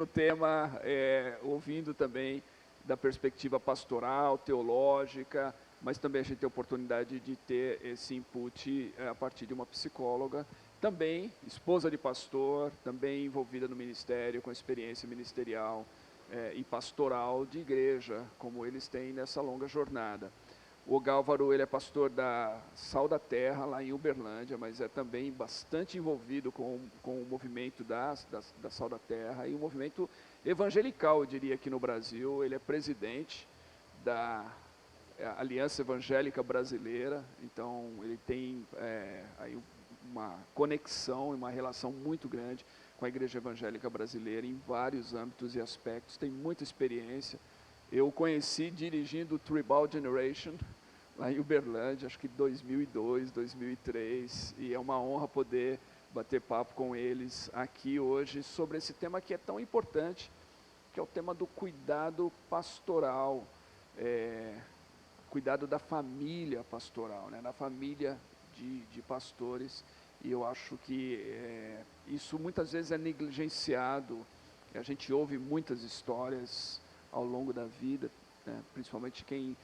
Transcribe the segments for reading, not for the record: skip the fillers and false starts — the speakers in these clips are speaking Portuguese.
no tema, ouvindo também da perspectiva pastoral, teológica, mas também a gente tem a oportunidade de ter esse input a partir de uma psicóloga, também esposa de pastor, também envolvida no ministério, com experiência ministerial e pastoral de igreja, como eles têm nessa longa jornada. O Gálvaro, ele é pastor da Sal da Terra, lá em Uberlândia, mas é também bastante envolvido com o movimento da Sal da Terra e o movimento evangelical, eu diria, aqui no Brasil. Ele é presidente da Aliança Evangélica Brasileira, então ele tem aí uma conexão e uma relação muito grande com a Igreja Evangélica Brasileira em vários âmbitos e aspectos, tem muita experiência. Eu o conheci dirigindo o Tribal Generation, lá em Uberlândia, acho que 2002, 2003, e é uma honra poder bater papo com eles aqui hoje sobre esse tema que é tão importante, que é o tema do cuidado pastoral, cuidado da família pastoral, né, da família de pastores, e eu acho que isso muitas vezes é negligenciado. A gente ouve muitas histórias ao longo da vida, né, principalmente quem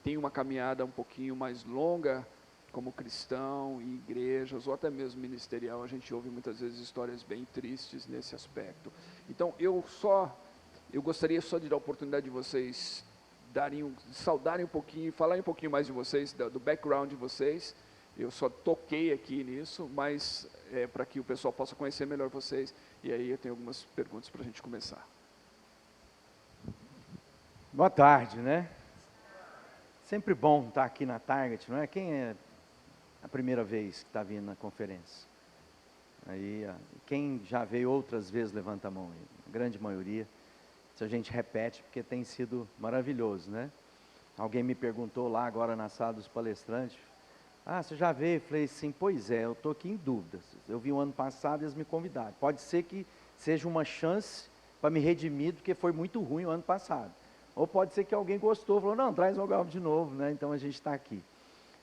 tem uma caminhada um pouquinho mais longa como cristão, em igrejas, ou até mesmo ministerial, a gente ouve muitas vezes histórias bem tristes nesse aspecto. Então, eu gostaria só de dar a oportunidade de vocês saudarem um pouquinho, falarem um pouquinho mais de vocês, do background de vocês. Eu só toquei aqui nisso, mas para que o pessoal possa conhecer melhor vocês, e aí eu tenho algumas perguntas para a gente começar. Boa tarde, né? Sempre bom estar aqui na Target, não é? Quem é a primeira vez que está vindo na conferência? Aí, quem já veio outras vezes, levanta a mão aí. A grande maioria. Se a gente repete, porque tem sido maravilhoso, né? Alguém me perguntou lá agora na sala dos palestrantes, você já veio? Eu falei assim, pois é, eu estou aqui em dúvidas. Eu vim o ano passado e eles me convidaram. Pode ser que seja uma chance para me redimir, porque foi muito ruim o ano passado. Ou pode ser que alguém gostou, falou, não, traz o Galvo de novo, né? Então a gente está aqui.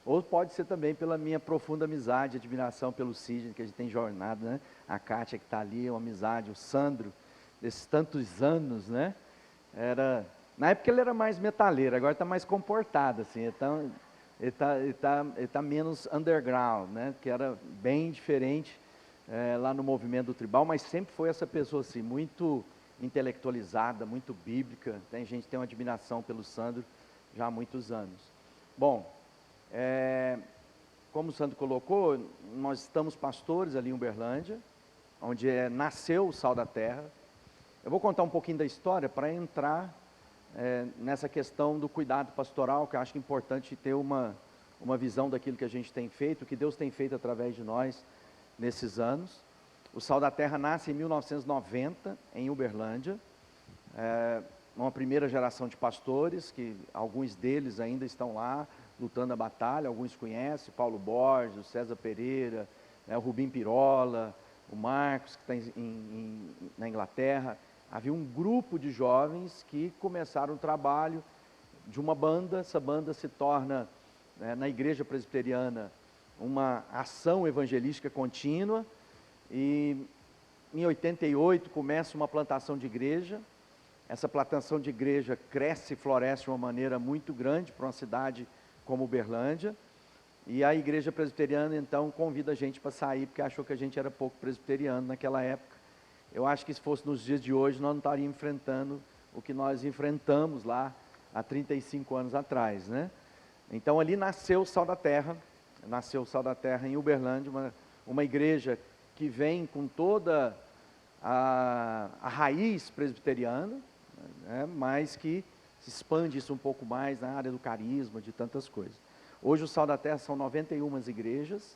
Ou pode ser também pela minha profunda amizade, admiração pelo Sidney, que a gente tem jornada, né? A Kátia que está ali, uma amizade, o Sandro, desses tantos anos, né? Na época ele era mais metaleiro, agora está mais comportado, assim, então ele tá menos underground, né? Que era bem diferente lá no movimento do tribal, mas sempre foi essa pessoa assim, muito intelectualizada, muito bíblica. Tem gente que tem uma admiração pelo Sandro já há muitos anos. Bom, como o Sandro colocou, nós estamos pastores ali em Uberlândia, onde nasceu o Sal da Terra. Eu vou contar um pouquinho da história para entrar nessa questão do cuidado pastoral, que eu acho que é importante ter uma visão daquilo que a gente tem feito, o que Deus tem feito através de nós nesses anos. O Sal da Terra nasce em 1990, em Uberlândia, uma primeira geração de pastores, que alguns deles ainda estão lá, lutando a batalha, alguns conhecem, Paulo Borges, o César Pereira, o Rubim Pirola, o Marcos, que está na Inglaterra. Havia um grupo de jovens que começaram o trabalho de uma banda. Essa banda se torna, na igreja presbiteriana, uma ação evangelística contínua, e em 88 começa uma plantação de igreja. Essa plantação de igreja cresce e floresce de uma maneira muito grande para uma cidade como Uberlândia, e a igreja presbiteriana então convida a gente para sair, porque achou que a gente era pouco presbiteriano naquela época. Eu acho que se fosse nos dias de hoje, nós não estaríamos enfrentando o que nós enfrentamos lá há 35 anos atrás, né? Então ali nasceu o Sal da Terra, em Uberlândia, uma igreja que vem com toda a raiz presbiteriana, né, mas que se expande isso um pouco mais na área do carisma, de tantas coisas. Hoje o Sal da Terra são 91 igrejas,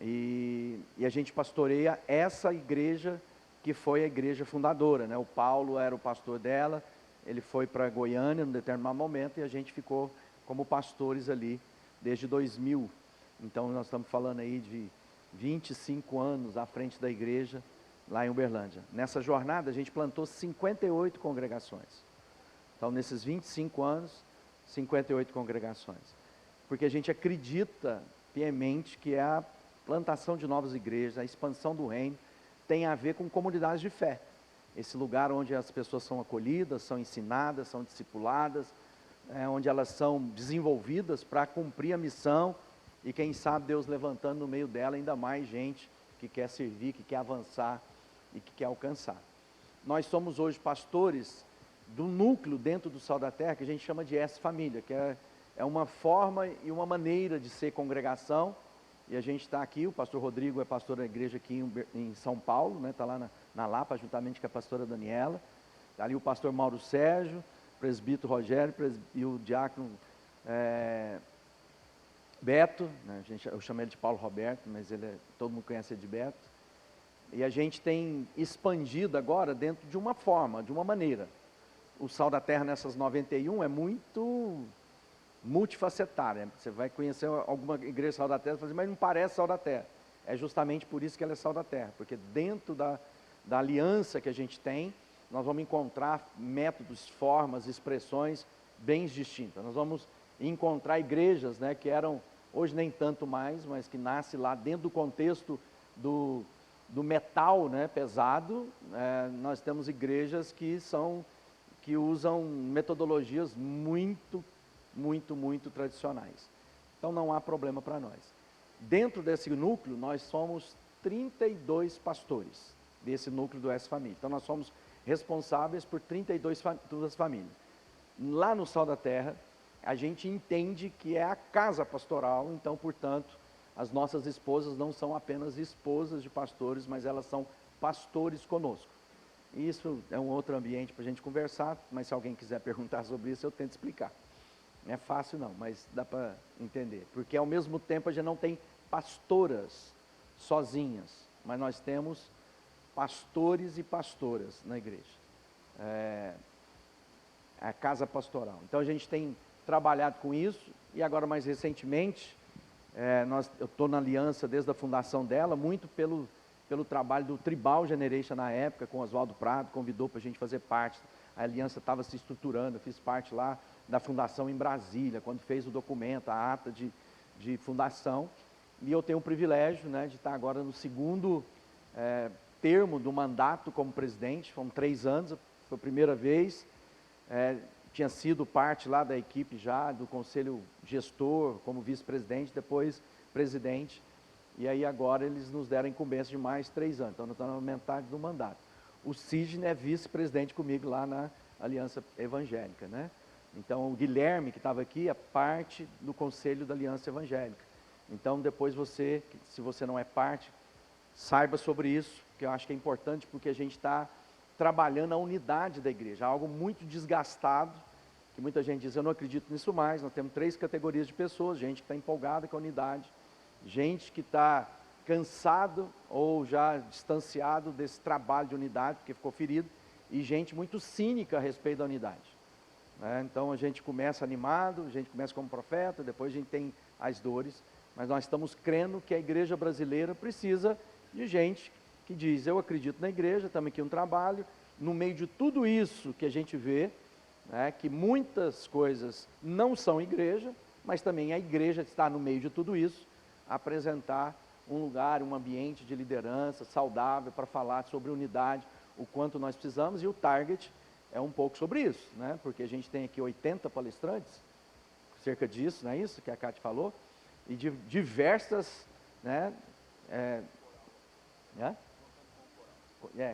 e a gente pastoreia essa igreja que foi a igreja fundadora, né? O Paulo era o pastor dela, ele foi para Goiânia num determinado momento, e a gente ficou como pastores ali desde 2000. Então nós estamos falando aí de 25 anos à frente da igreja lá em Uberlândia. Nessa jornada a gente plantou 58 congregações. Então nesses 25 anos, 58 congregações. Porque a gente acredita piamente que a plantação de novas igrejas, a expansão do reino, tem a ver com comunidades de fé. esse lugar onde as pessoas são acolhidas, são ensinadas, são discipuladas, onde elas são desenvolvidas para cumprir a missão e quem sabe Deus levantando no meio dela ainda mais gente que quer servir, que quer avançar e que quer alcançar. Nós somos hoje pastores do núcleo dentro do Sal da Terra que a gente chama de S-Família, que é uma forma e uma maneira de ser congregação. E a gente está aqui, o pastor Rodrigo é pastor da igreja aqui em São Paulo, né? Está lá na Lapa, juntamente com a pastora Daniela. Está ali o pastor Mauro Sérgio, o presbítero Rogério e o diácono Beto, né? Eu chamo ele de Paulo Roberto, mas todo mundo conhece ele de Beto. E a gente tem expandido agora dentro de uma forma, de uma maneira. O Sal da Terra nessas 91 é muito multifacetária. Você vai conhecer alguma igreja Sal da Terra e fala assim, mas não parece Sal da Terra. É justamente por isso que ela é Sal da Terra, porque dentro da aliança que a gente tem, nós vamos encontrar métodos, formas, expressões bem distintas. Nós vamos encontrar igrejas, né, que eram, hoje nem tanto mais, mas que nasce lá dentro do contexto do metal, né, pesado. Nós temos igrejas que usam metodologias muito tradicionais. Então não há problema para nós. Dentro desse núcleo, nós somos 32 pastores, desse núcleo do S-Família. Então nós somos responsáveis por 32 famílias. Lá no Sal da Terra, a gente entende que é a casa pastoral, então, portanto, as nossas esposas não são apenas esposas de pastores, mas elas são pastores conosco. Isso é um outro ambiente para a gente conversar, mas se alguém quiser perguntar sobre isso, eu tento explicar. Não é fácil não, mas dá para entender. Porque ao mesmo tempo a gente não tem pastoras sozinhas, mas nós temos pastores e pastoras na igreja. A casa pastoral. Então a gente tem trabalhado com isso e agora mais recentemente, eu estou na aliança desde a fundação dela, muito pelo trabalho do Tribal Generation na época, com Oswaldo Prado, convidou para a gente fazer parte. A aliança estava se estruturando, eu fiz parte lá da fundação em Brasília, quando fez o documento, a ata de fundação. E eu tenho o privilégio, né, de estar agora no segundo termo do mandato como presidente, foram 3 anos, foi a primeira vez. Tinha sido parte lá da equipe já, do conselho gestor, como vice-presidente, depois presidente. E aí agora eles nos deram a incumbência de mais 3 anos, então nós estamos na metade do mandato. O Sidney é vice-presidente comigo lá na Aliança Evangélica, né? Então o Guilherme, que estava aqui, é parte do conselho da Aliança Evangélica. Então depois você, se você não é parte, saiba sobre isso, que eu acho que é importante, porque a gente está trabalhando a unidade da igreja, algo muito desgastado, que muita gente diz, eu não acredito nisso mais. Nós temos 3 categorias de pessoas: gente que está empolgada com a unidade, gente que está cansado ou já distanciado desse trabalho de unidade, porque ficou ferido, e gente muito cínica a respeito da unidade. Então a gente começa animado, a gente começa como profeta, depois a gente tem as dores, mas nós estamos crendo que a igreja brasileira precisa de gente que diz, eu acredito na igreja, estamos aqui no trabalho, no meio de tudo isso que a gente vê, que muitas coisas não são igreja, mas também a igreja está no meio de tudo isso, apresentar um lugar, um ambiente de liderança saudável para falar sobre unidade, o quanto nós precisamos, e o target é um pouco sobre isso, né? Porque a gente tem aqui 80 palestrantes, cerca disso, não é isso que a Cátia falou, e de diversas,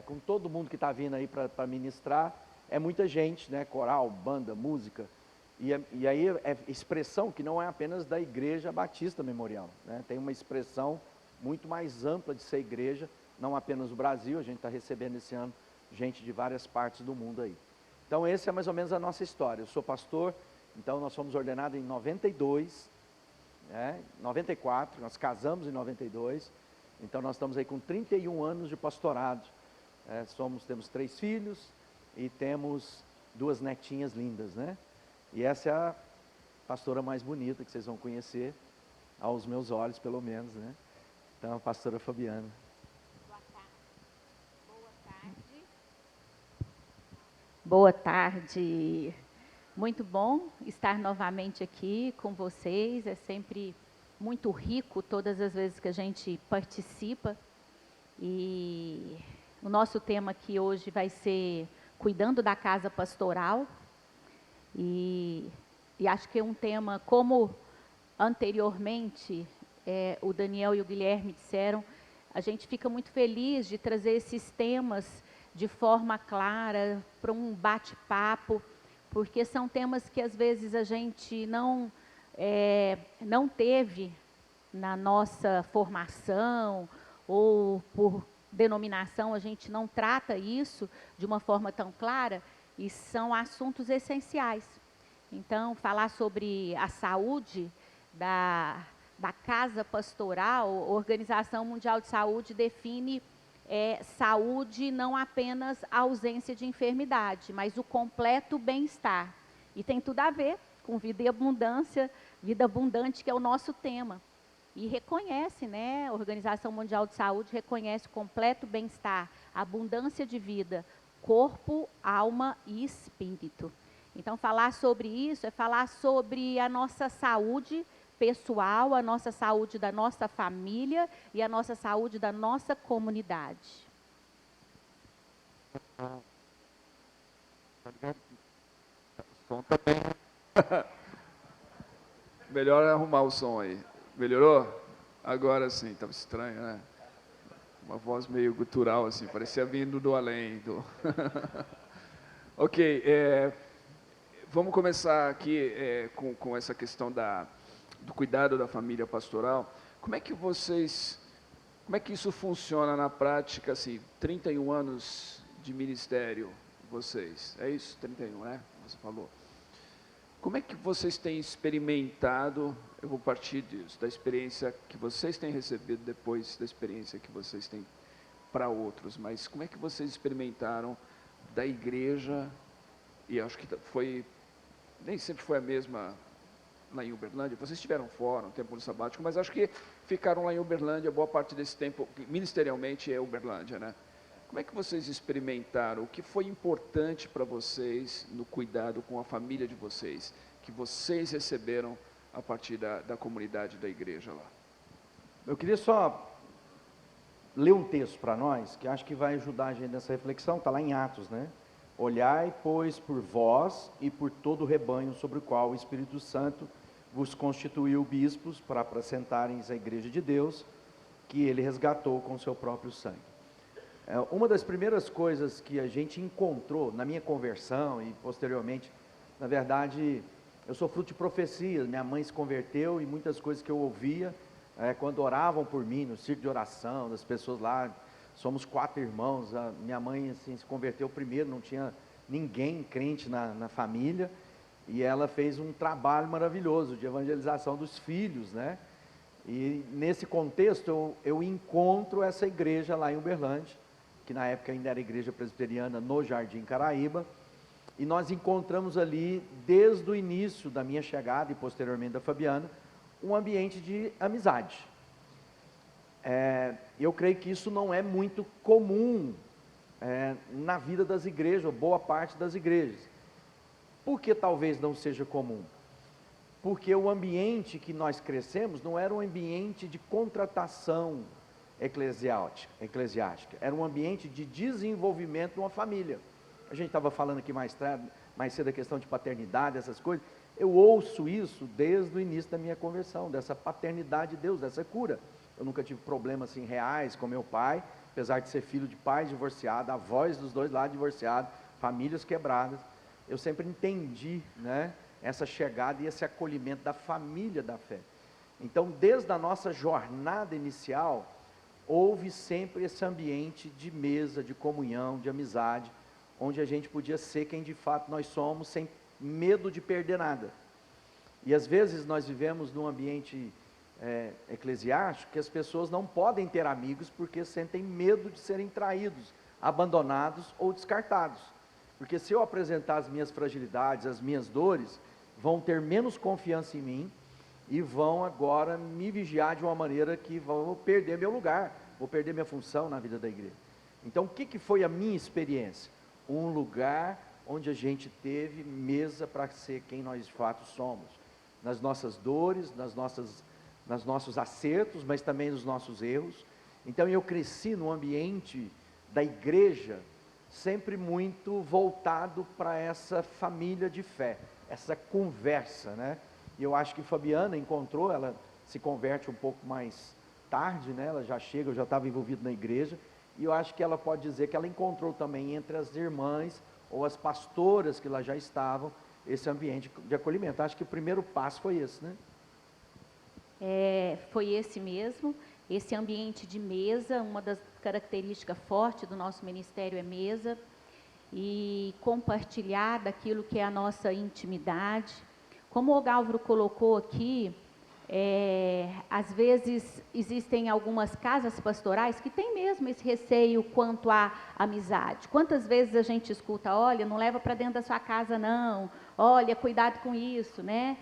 com todo mundo que está vindo aí para ministrar, é muita gente, né? Coral, banda, música, e aí é expressão que não é apenas da Igreja Batista Memorial, né? Tem uma expressão muito mais ampla de ser igreja, não apenas o Brasil, a gente está recebendo esse ano gente de várias partes do mundo aí. Então esse é mais ou menos a nossa história. Eu sou pastor, então nós fomos ordenados em 92, 94, nós casamos em 92, então nós estamos aí com 31 anos de pastorado. Temos 3 filhos e temos 2 netinhas lindas, né? E essa é a pastora mais bonita que vocês vão conhecer, aos meus olhos pelo menos, né? Então a pastora Fabiana. Boa tarde, muito bom estar novamente aqui com vocês, é sempre muito rico todas as vezes que a gente participa, e O nosso tema aqui hoje vai ser cuidando da casa pastoral. E acho que é um tema, como anteriormente o Daniel e o Guilherme disseram, a gente fica muito feliz de trazer esses temas de forma clara, para um bate-papo, porque são temas que às vezes a gente não teve na nossa formação, ou por denominação a gente não trata isso de uma forma tão clara, e são assuntos essenciais. Então, falar sobre a saúde da casa pastoral, a Organização Mundial de Saúde define saúde não apenas a ausência de enfermidade, mas o completo bem-estar. E tem tudo a ver com vida e abundância, vida abundante, que é o nosso tema. E reconhece, né, a Organização Mundial de Saúde reconhece o completo bem-estar, abundância de vida, corpo, alma e espírito. Então, falar sobre isso é falar sobre a nossa saúde pessoal, a nossa saúde da nossa família e a nossa saúde da nossa comunidade. O som tá bem. Melhor arrumar o som aí. Melhorou? Agora sim, estava estranho, né? Uma voz meio gutural, assim, parecia vindo do além. Ok, vamos começar aqui com essa questão do cuidado da família pastoral. Como é que isso funciona na prática, assim, 31 anos de ministério, vocês? É isso? 31, né? Você falou. Como é que vocês têm experimentado, eu vou partir disso, da experiência que vocês têm recebido depois da experiência que vocês têm para outros, mas como é que vocês experimentaram da igreja, e acho que nem sempre foi a mesma lá em Uberlândia, vocês tiveram fora, um tempo sabático, mas acho que ficaram lá em Uberlândia, boa parte desse tempo, ministerialmente é Uberlândia, né? Como é que vocês experimentaram? O que foi importante para vocês no cuidado com a família de vocês, que vocês receberam a partir da comunidade da igreja lá? Eu queria só ler um texto para nós, que acho que vai ajudar a gente nessa reflexão, está lá em Atos, né? Olhai, pois, por vós e por todo o rebanho sobre o qual o Espírito Santo vos constituiu bispos para apresentarem a igreja de Deus, que ele resgatou com o seu próprio sangue. Uma das primeiras coisas que a gente encontrou na minha conversão e posteriormente, na verdade, eu sou fruto de profecias, minha mãe se converteu e muitas coisas que eu ouvia, quando oravam por mim, no círculo de oração, das pessoas lá, somos 4 irmãos, a minha mãe assim, se converteu primeiro, não tinha ninguém crente na família, e ela fez um trabalho maravilhoso de evangelização dos filhos, né? E nesse contexto eu encontro essa igreja lá em Uberlândia, que na época ainda era igreja presbiteriana no Jardim Caraíba, e nós encontramos ali, desde o início da minha chegada e posteriormente da Fabiana, um ambiente de amizade. Eu creio que isso não é muito comum na vida das igrejas, ou boa parte das igrejas. Por que talvez não seja comum? Porque o ambiente que nós crescemos não era um ambiente de contratação eclesiástica, era um ambiente de desenvolvimento de uma família. A gente estava falando aqui mais cedo a questão de paternidade, essas coisas. Eu ouço isso desde o início da minha conversão, dessa paternidade de Deus, dessa cura. Eu nunca tive problemas assim, reais com meu pai, apesar de ser filho de pais divorciados, avós dos dois lados divorciados, famílias quebradas. Eu sempre entendi, né, essa chegada e esse acolhimento da família da fé. Então, desde a nossa jornada inicial, houve sempre esse ambiente de mesa, de comunhão, de amizade, onde a gente podia ser quem de fato nós somos, sem medo de perder nada. E às vezes nós vivemos num ambiente eclesiástico que as pessoas não podem ter amigos porque sentem medo de serem traídos, abandonados ou descartados. Porque se eu apresentar as minhas fragilidades, as minhas dores, vão ter menos confiança em mim e vão agora me vigiar de uma maneira que vão perder meu lugar, vou perder minha função na vida da igreja. Então, o que foi a minha experiência? Um lugar onde a gente teve mesa para ser quem nós de fato somos, nas nossas dores, nos nossos acertos, mas também nos nossos erros. Então eu cresci num ambiente da igreja sempre muito voltado para essa família de fé, essa conversa, né? E eu acho que Fabiana encontrou, ela se converte um pouco mais tarde, né? Ela já chega, eu já estava envolvido na igreja, e eu acho que ela pode dizer que ela encontrou também entre as irmãs ou as pastoras que lá já estavam, esse ambiente de acolhimento. Acho que o primeiro passo foi esse, né? Foi esse mesmo, esse ambiente de mesa. Uma das características fortes do nosso ministério é mesa, e compartilhar daquilo que é a nossa intimidade. Como o Galvro colocou aqui, às vezes existem algumas casas pastorais que têm mesmo esse receio quanto à amizade. Quantas vezes a gente escuta, olha, não leva para dentro da sua casa não, olha, cuidado com isso, né?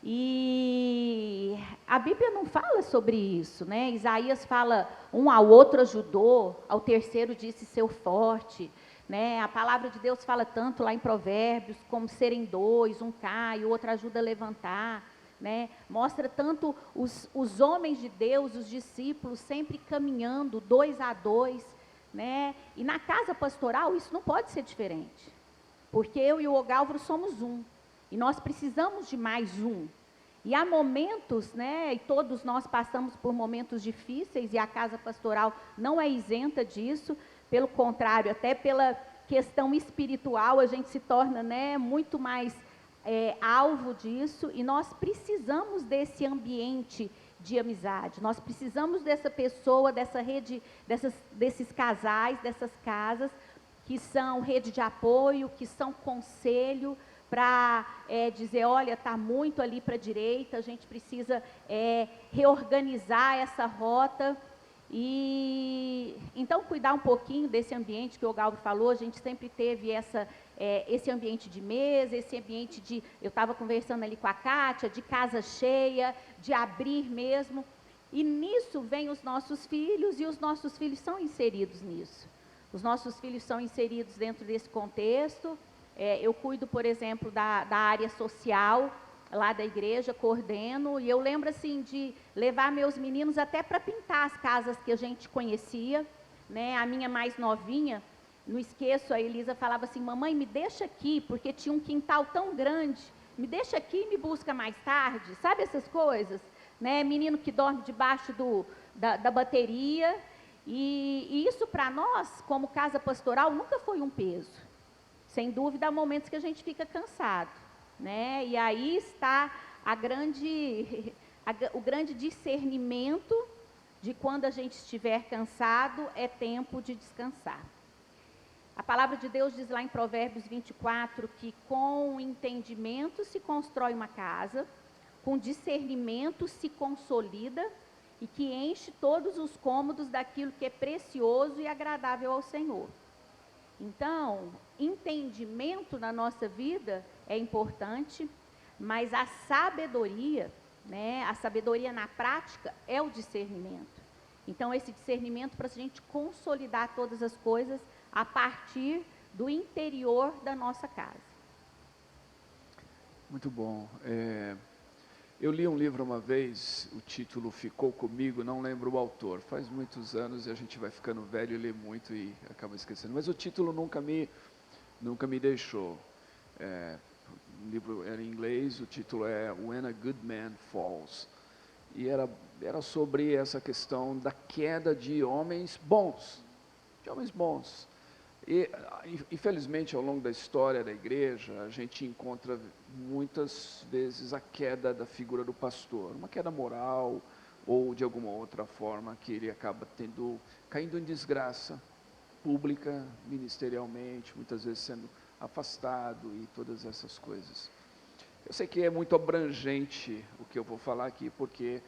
E a Bíblia não fala sobre isso, né? Isaías fala, um ao outro ajudou, ao terceiro disse ser forte, né? A palavra de Deus fala tanto lá em Provérbios, como serem dois, um cai, o outro ajuda a levantar, né? Mostra tanto os homens de Deus, os discípulos, sempre caminhando 2 a 2, né? E na casa pastoral isso não pode ser diferente, porque eu e o Ogálvaro somos um, e nós precisamos de mais um. E há momentos, né, e todos nós passamos por momentos difíceis, e a casa pastoral não é isenta disso, pelo contrário, até pela questão espiritual, a gente se torna, né, muito mais alvo disso, e nós precisamos desse ambiente de amizade, nós precisamos dessa pessoa, dessa rede, desses casais, dessas casas, que são rede de apoio, que são conselho, para dizer, olha, está muito ali para a direita, a gente precisa reorganizar essa rota. E então cuidar um pouquinho desse ambiente que o Galvro falou. A gente sempre teve esse ambiente de mesa, esse ambiente de, eu estava conversando ali com a Kátia, de casa cheia, de abrir mesmo, e nisso vem os nossos filhos, e os nossos filhos são inseridos nisso. Os nossos filhos são inseridos dentro desse contexto. Eu cuido, por exemplo, da área social lá da igreja, coordeno, e eu lembro assim de levar meus meninos até para pintar as casas que a gente conhecia, né? A minha mais novinha, não esqueço, a Elisa falava assim, mamãe, me deixa aqui, porque tinha um quintal tão grande, me deixa aqui e me busca mais tarde, sabe essas coisas, né? Menino que dorme debaixo da bateria, e isso para nós, como casa pastoral, nunca foi um peso. Sem dúvida, há momentos que a gente fica cansado, né? E aí está o grande discernimento de quando a gente estiver cansado, é tempo de descansar. A palavra de Deus diz lá em Provérbios 24 que com entendimento se constrói uma casa, com discernimento se consolida e que enche todos os cômodos daquilo que é precioso e agradável ao Senhor. Então, entendimento na nossa vida é importante, mas a sabedoria, né, a sabedoria na prática é o discernimento. Então, esse discernimento para a gente consolidar todas as coisas a partir do interior da nossa casa. Muito bom. Eu li um livro uma vez, o título ficou comigo, não lembro o autor. Faz muitos anos e a gente vai ficando velho e lê muito e acaba esquecendo. Mas o título nunca me deixou. O livro era em inglês, o título é When a Good Man Falls. E era sobre essa questão da queda de homens bons. E, infelizmente, ao longo da história da igreja, a gente encontra muitas vezes a queda da figura do pastor, uma queda moral ou de alguma outra forma que ele acaba caindo em desgraça pública, ministerialmente, muitas vezes sendo afastado e todas essas coisas. Eu sei que é muito abrangente o que eu vou falar aqui, porque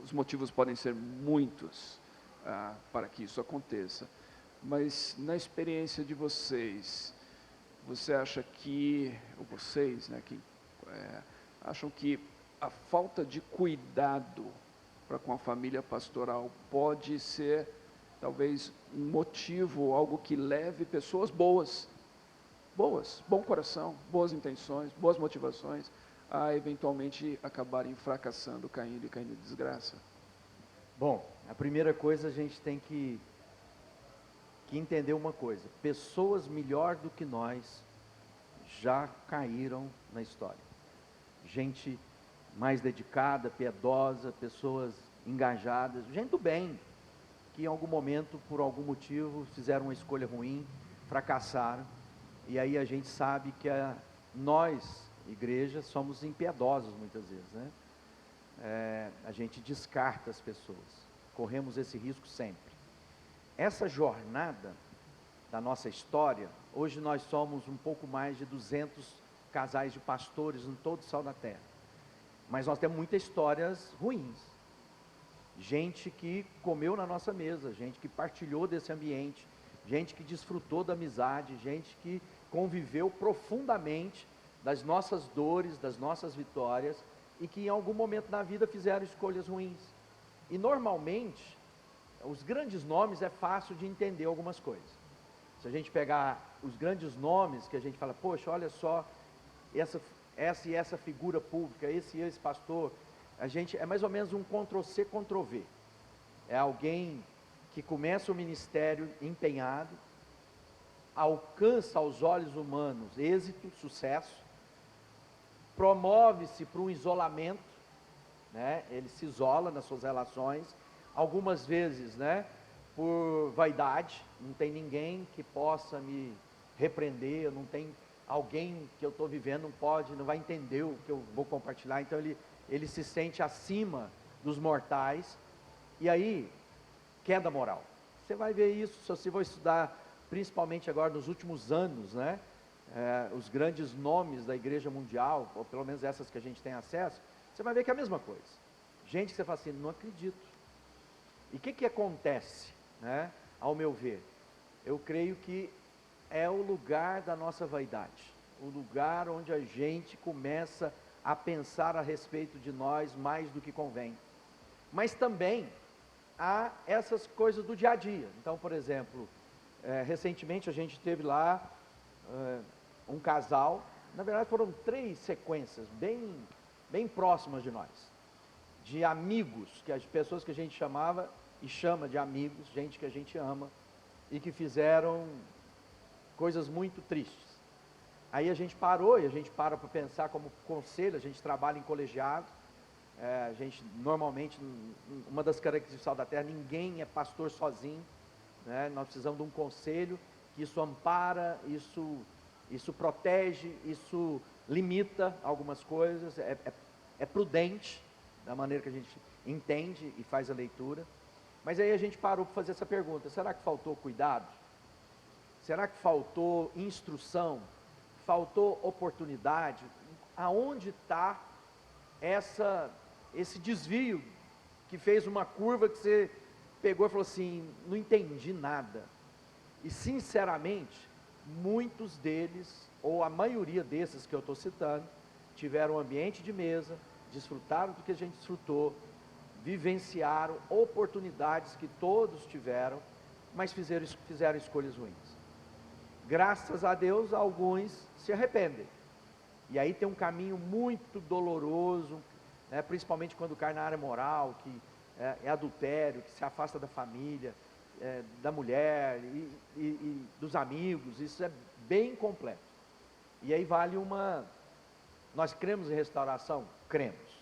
os motivos podem ser muitos para que isso aconteça, mas na experiência de vocês, você acha que, ou vocês, né, acham que a falta de cuidado para com a família pastoral pode ser talvez um motivo, algo que leve pessoas boas, bom coração, boas intenções, boas motivações, a eventualmente acabarem fracassando, caindo em desgraça? Bom, a primeira coisa a gente tem que entender uma coisa: pessoas melhor do que nós já caíram na história. Gente mais dedicada, piedosa, pessoas engajadas, gente do bem, que em algum momento, por algum motivo, fizeram uma escolha ruim, fracassaram, e aí a gente sabe que nós, igreja, somos impiedosos muitas vezes, né? A gente descarta as pessoas, corremos esse risco sempre. Essa jornada da nossa história, hoje nós somos um pouco mais de 200 casais de pastores em todo o Sal da Terra, mas nós temos muitas histórias ruins, gente que comeu na nossa mesa, gente que partilhou desse ambiente, gente que desfrutou da amizade, gente que conviveu profundamente das nossas dores, das nossas vitórias, e que em algum momento na vida fizeram escolhas ruins. E normalmente, os grandes nomes é fácil de entender algumas coisas. Se a gente pegar os grandes nomes, que a gente fala, poxa, olha só, essa e essa figura pública, esse e esse pastor, a gente é mais ou menos um Ctrl-C, Ctrl-V. É alguém que começa o ministério empenhado, alcança aos olhos humanos êxito, sucesso, promove-se para um isolamento, né? Ele se isola nas suas relações, algumas vezes, né, por vaidade, não tem ninguém que possa me repreender, não tem alguém que eu estou vivendo, não vai entender o que eu vou compartilhar, então ele se sente acima dos mortais, e aí, queda moral. Você vai ver isso, se você for estudar, principalmente agora nos últimos anos, né, os grandes nomes da igreja mundial, ou pelo menos essas que a gente tem acesso, você vai ver que é a mesma coisa. Gente que você fala assim, não acredito. E o que acontece, né, ao meu ver? Eu creio que é o lugar da nossa vaidade, o lugar onde a gente começa a pensar a respeito de nós mais do que convém. Mas também há essas coisas do dia a dia. Então, por exemplo, recentemente a gente teve lá um casal, na verdade foram 3 sequências bem próximas de nós, de amigos, que as pessoas que a gente chamava e chama de amigos, gente que a gente ama, e que fizeram coisas muito tristes. Aí a gente parou, e a gente para pensar como conselho, a gente trabalha em colegiado, a gente normalmente, uma das características do Sal da Terra, ninguém é pastor sozinho, né? Nós precisamos de um conselho, que isso ampara, isso protege, isso limita algumas coisas, é prudente, da maneira que a gente entende e faz a leitura. Mas aí a gente parou para fazer essa pergunta: será que faltou cuidado? Será que faltou instrução? Faltou oportunidade? Aonde está esse desvio que fez uma curva que você pegou e falou assim, não entendi nada? E sinceramente, muitos deles, ou a maioria desses que eu estou citando, tiveram um ambiente de mesa, desfrutaram do que a gente desfrutou, vivenciaram oportunidades que todos tiveram, mas fizeram escolhas ruins. Graças a Deus, alguns se arrependem. E aí tem um caminho muito doloroso, né, principalmente quando cai na área moral, que é adultério, que se afasta da família, da mulher e dos amigos. Isso é bem complexo. E aí vale nós cremos em restauração? Cremos.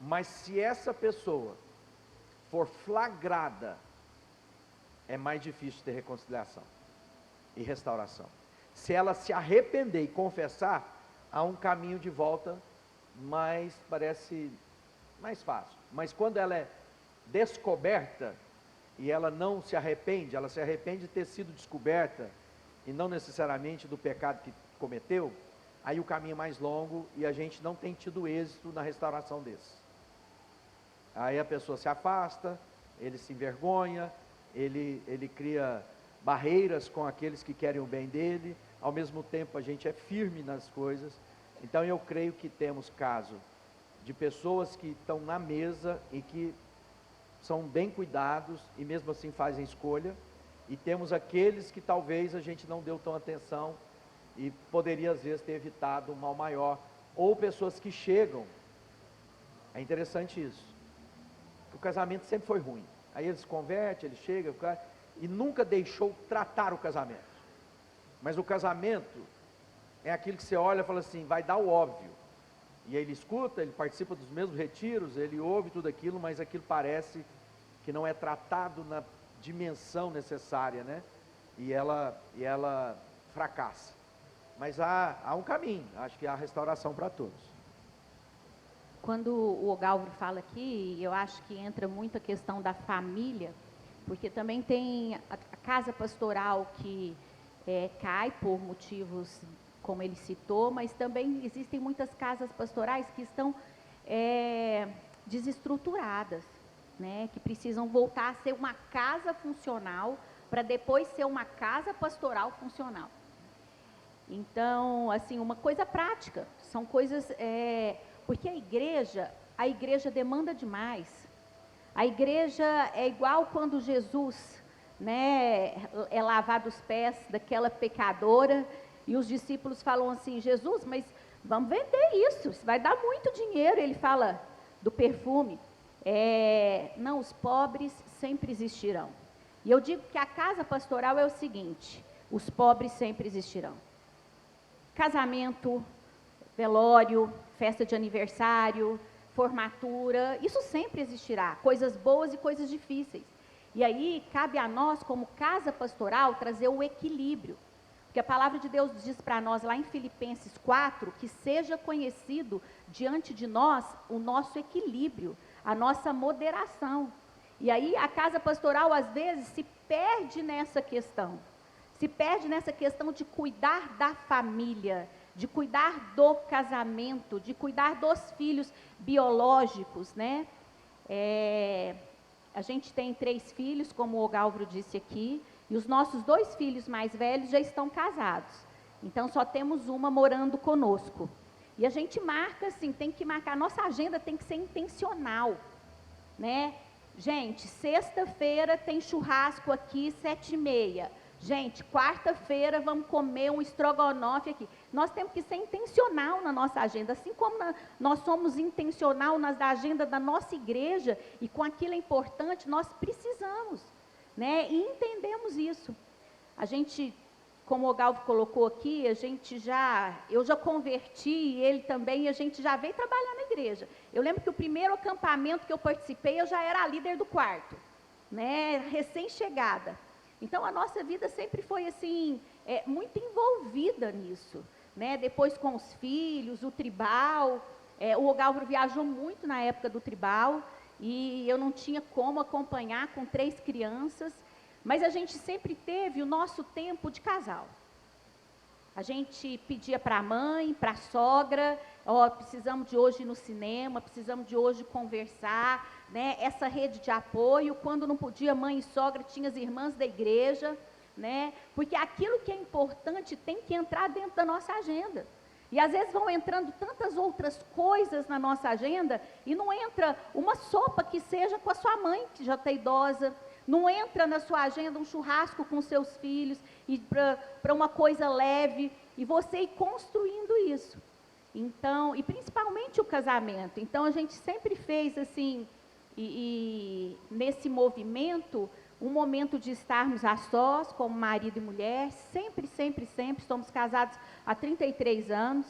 Mas se essa pessoa for flagrada, é mais difícil ter reconciliação e restauração. Se ela se arrepender e confessar, há um caminho de volta, mas parece mais fácil. Mas quando ela é descoberta e ela não se arrepende, ela se arrepende de ter sido descoberta e não necessariamente do pecado que cometeu, aí o caminho é mais longo e a gente não tem tido êxito na restauração desse. Aí a pessoa se afasta, ele se envergonha, ele cria barreiras com aqueles que querem o bem dele, ao mesmo tempo a gente é firme nas coisas. Então eu creio que temos caso de pessoas que estão na mesa e que são bem cuidados e mesmo assim fazem escolha, e temos aqueles que talvez a gente não deu tão atenção e poderia às vezes ter evitado um mal maior, ou pessoas que chegam, é interessante isso, o casamento sempre foi ruim. Aí ele se converte, ele chega, e nunca deixou tratar o casamento. Mas o casamento é aquilo que você olha e fala assim, vai dar o óbvio. E aí ele escuta, ele participa dos mesmos retiros, ele ouve tudo aquilo, mas aquilo parece que não é tratado na dimensão necessária, né? E ela fracassa. Mas há um caminho, acho que há restauração para todos. Quando o Galvão fala aqui, eu acho que entra muito a questão da família, porque também tem a casa pastoral que cai por motivos, como ele citou, mas também existem muitas casas pastorais que estão desestruturadas, né, que precisam voltar a ser uma casa funcional, para depois ser uma casa pastoral funcional. Então, assim, uma coisa prática, são coisas... porque a igreja demanda demais. A igreja é igual quando Jesus, né, é lavado os pés daquela pecadora, e os discípulos falam assim, Jesus, mas vamos vender isso vai dar muito dinheiro. Ele fala do perfume. Não, os pobres sempre existirão. E eu digo que a casa pastoral é o seguinte, os pobres sempre existirão. Casamento, velório, festa de aniversário, formatura, isso sempre existirá, coisas boas e coisas difíceis. E aí, cabe a nós, como casa pastoral, trazer o equilíbrio. Porque a palavra de Deus diz para nós, lá em Filipenses 4, que seja conhecido diante de nós o nosso equilíbrio, a nossa moderação. E aí, a casa pastoral, às vezes, se perde nessa questão. Se perde nessa questão de cuidar da família, de cuidar do casamento, de cuidar dos filhos biológicos, né? A gente tem 3 filhos, como o Galvão disse aqui, e os nossos 2 filhos mais velhos já estão casados. Então, só temos uma morando conosco. E a gente marca, assim, tem que marcar, nossa agenda tem que ser intencional, né? Gente, sexta-feira tem churrasco aqui, 7h30. Gente, quarta-feira vamos comer um estrogonofe aqui. Nós temos que ser intencional na nossa agenda, assim como nós somos intencional na agenda da nossa igreja, e com aquilo é importante, nós precisamos, né? E entendemos isso. A gente, como o Galvão colocou aqui, eu já converti, e ele também, e a gente já veio trabalhar na igreja. Eu lembro que o primeiro acampamento que eu participei, eu já era a líder do quarto, né? Recém-chegada. Então, a nossa vida sempre foi, assim, muito envolvida nisso, né? Depois com os filhos, o tribal, o Galvão viajou muito na época do tribal, e eu não tinha como acompanhar com 3 crianças, mas a gente sempre teve o nosso tempo de casal. A gente pedia para a mãe, para a sogra, precisamos de hoje ir no cinema, precisamos de hoje conversar, né? Essa rede de apoio, quando não podia mãe e sogra, tinha as irmãs da igreja, né? Porque aquilo que é importante tem que entrar dentro da nossa agenda. E às vezes vão entrando tantas outras coisas na nossa agenda, e não entra uma sopa que seja com a sua mãe, que já está idosa, não entra na sua agenda um churrasco com seus filhos, e para uma coisa leve, e você ir construindo isso. Então, e principalmente o casamento. Então, a gente sempre fez assim, e nesse movimento, um momento de estarmos a sós, como marido e mulher, sempre, sempre, sempre, estamos casados há 33 anos,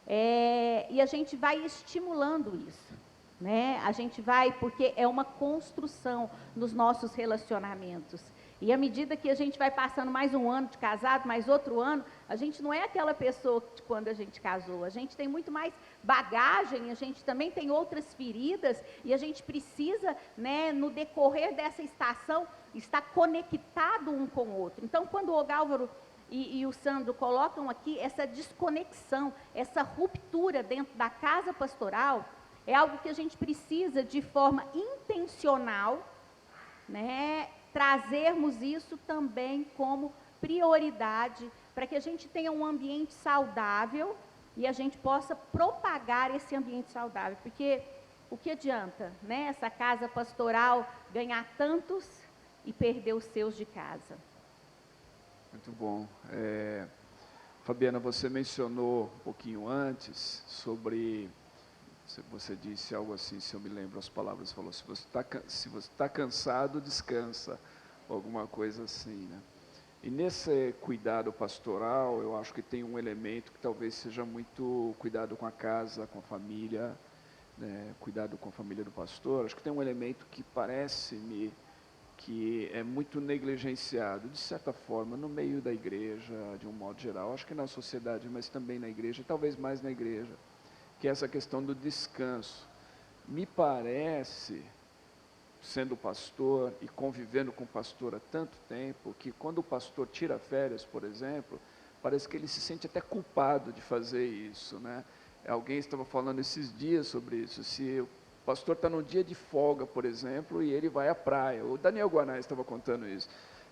e a gente vai estimulando isso, né? A gente vai, porque é uma construção nos nossos relacionamentos. E à medida que a gente vai passando mais um ano de casado, mais outro ano, a gente não é aquela pessoa de quando a gente casou. A gente tem muito mais bagagem, a gente também tem outras feridas, e a gente precisa, né, no decorrer dessa estação, estar conectado um com o outro. Então, quando o Galvão e o Sandro colocam aqui essa desconexão, essa ruptura dentro da casa pastoral, é algo que a gente precisa, de forma intencional, né, trazermos isso também como prioridade, para que a gente tenha um ambiente saudável e a gente possa propagar esse ambiente saudável. Porque o que adianta, né, essa casa pastoral ganhar tantos e perder os seus de casa? Muito bom. Fabiana, você mencionou um pouquinho antes sobre Você disse algo assim, se eu me lembro as palavras, falou, se você tá cansado, descansa, alguma coisa assim, né? E nesse cuidado pastoral, eu acho que tem um elemento que talvez seja muito cuidado com a casa, com a família, né? Cuidado com a família do pastor. Acho que tem um elemento que parece-me que é muito negligenciado, de certa forma, no meio da igreja, de um modo geral. Acho que na sociedade, mas também na igreja, talvez mais na igreja, que é essa questão do descanso. Me parece, sendo pastor e convivendo com o pastor há tanto tempo, que quando o pastor tira férias, por exemplo, parece que ele se sente até culpado de fazer isso, né? Alguém estava falando esses dias sobre isso, se o pastor está num dia de folga, por exemplo, e ele vai à praia, o Daniel Guanais estava contando isso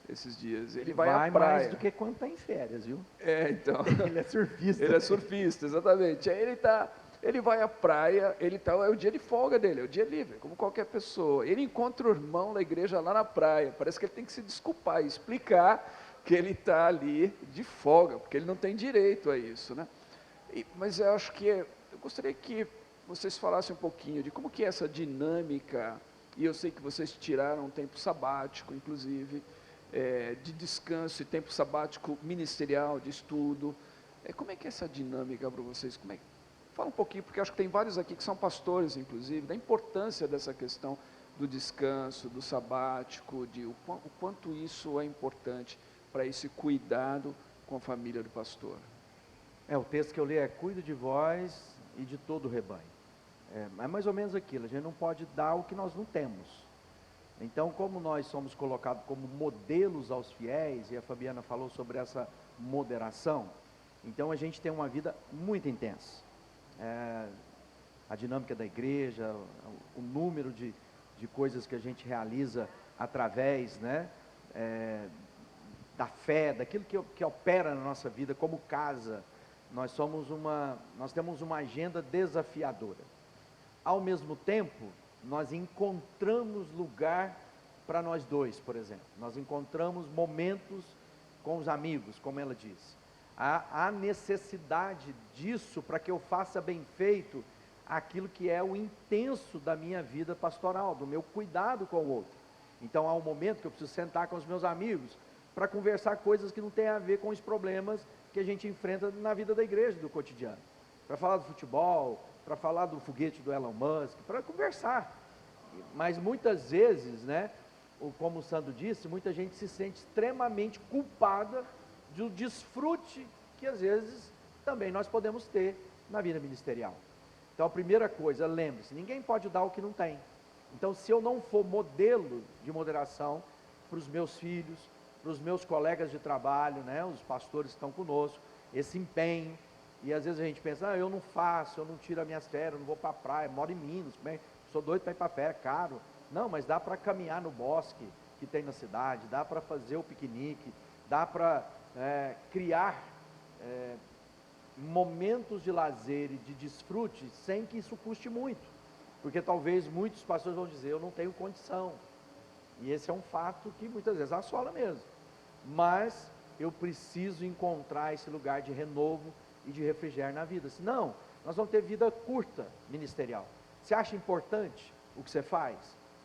esses dias, ele vai à praia. Mais do que quando está em férias, viu? Então, Ele é surfista. ele é surfista, exatamente, aí ele vai à praia, é o dia de folga dele, é o dia livre, como qualquer pessoa. Ele encontra o irmão da igreja lá na praia, parece que ele tem que se desculpar e explicar que ele está ali de folga, porque ele não tem direito a isso, né? Mas eu acho que, eu gostaria que vocês falassem um pouquinho de como que é essa dinâmica, e eu sei que vocês tiraram um tempo sabático, inclusive, de descanso e tempo sabático ministerial, de estudo. Como é que é essa dinâmica para vocês? Fala um pouquinho, porque acho que tem vários aqui que são pastores, inclusive, da importância dessa questão do descanso, do sabático, de o quanto isso é importante para esse cuidado com a família do pastor. O texto que eu li é: cuido de vós e de todo o rebanho. É mais ou menos aquilo, a gente não pode dar o que nós não temos. Então, como nós somos colocados como modelos aos fiéis, e a Fabiana falou sobre essa moderação, então a gente tem uma vida muito intensa. A dinâmica da igreja, o número de coisas que a gente realiza através, né, da fé, daquilo que opera na nossa vida como casa. Nós temos uma agenda desafiadora. Ao mesmo tempo, nós encontramos lugar para nós dois, por exemplo. Nós encontramos momentos com os amigos, como ela disse. Há necessidade disso para que eu faça bem feito aquilo que é o intenso da minha vida pastoral, do meu cuidado com o outro. Então há um momento que eu preciso sentar com os meus amigos para conversar coisas que não têm a ver com os problemas que a gente enfrenta na vida da igreja, do cotidiano. Para falar do futebol, para falar do foguete do Elon Musk, para conversar. Mas muitas vezes, né, como o Sandro disse, muita gente se sente extremamente culpada do desfrute que às vezes também nós podemos ter na vida ministerial. Então a primeira coisa, lembre-se, ninguém pode dar o que não tem. Então se eu não for modelo de moderação para os meus filhos, para os meus colegas de trabalho, né, os pastores que estão conosco, esse empenho, e às vezes a gente pensa, eu não faço, eu não tiro as minhas férias, eu não vou para a praia, moro em Minas, bem, sou doido para ir para a férias, caro. Não, mas dá para caminhar no bosque que tem na cidade, dá para fazer o piquenique, dá para criar momentos de lazer e de desfrute sem que isso custe muito, porque talvez muitos pastores vão dizer, eu não tenho condição, e esse é um fato que muitas vezes assola mesmo, mas eu preciso encontrar esse lugar de renovo e de refrigério na vida, senão nós vamos ter vida curta ministerial. Você acha importante o que você faz?